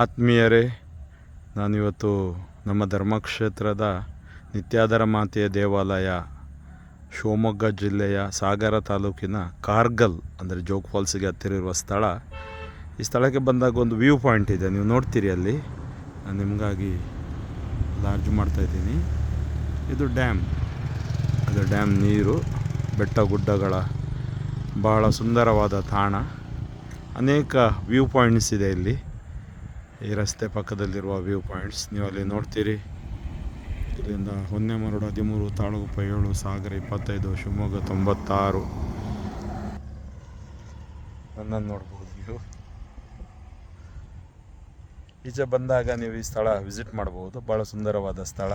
ಆತ್ಮೀಯರೇ, ನಾನಿವತ್ತು ನಮ್ಮ ಧರ್ಮಕ್ಷೇತ್ರದ ನಿತ್ಯಾದರ ಮಾತೆಯ ದೇವಾಲಯ ಶಿವಮೊಗ್ಗ ಜಿಲ್ಲೆಯ ಸಾಗರ ತಾಲೂಕಿನ ಕಾರ್ಗಲ್ ಅಂದರೆ ಜೋಗ್ ಫಾಲ್ಸಿಗೆ ಹತ್ತಿರ ಇರುವ ಸ್ಥಳ. ಈ ಸ್ಥಳಕ್ಕೆ ಬಂದಾಗ ಒಂದು ವ್ಯೂ ಪಾಯಿಂಟ್ ಇದೆ, ನೀವು ನೋಡ್ತೀರಿ ಅಲ್ಲಿ. ನಾನು ನಿಮಗಾಗಿ ಲಾರ್ಜ್ ಮಾಡ್ತಾಯಿದ್ದೀನಿ. ಇದು ಡ್ಯಾಮ್, ಅದು ಡ್ಯಾಮ್ ನೀರು, ಬೆಟ್ಟ ಗುಡ್ಡಗಳ ಬಹಳ ಸುಂದರವಾದ ತಾಣ. ಅನೇಕ ವ್ಯೂ ಪಾಯಿಂಟ್ಸ್ ಇದೆ ಇಲ್ಲಿ. ಈ ರಸ್ತೆ ಪಕ್ಕದಲ್ಲಿರುವ ವ್ಯೂ ಪಾಯಿಂಟ್ಸ್ ನೀವು ಅಲ್ಲಿ ನೋಡ್ತೀರಿ. ಇಲ್ಲಿಂದ ಹೊನ್ನೆಮರಡು 13, ತಾಳಗುಪ್ಪ 7, ಸಾಗರ 25, ಶಿವಮೊಗ್ಗ 96 ನನ್ನನ್ನು ನೋಡ್ಬೋದು ನೀವು. ಈಚೆ ಬಂದಾಗ ನೀವು ಈ ಸ್ಥಳ ವಿಸಿಟ್ ಮಾಡ್ಬೋದು. ಭಾಳ ಸುಂದರವಾದ ಸ್ಥಳ.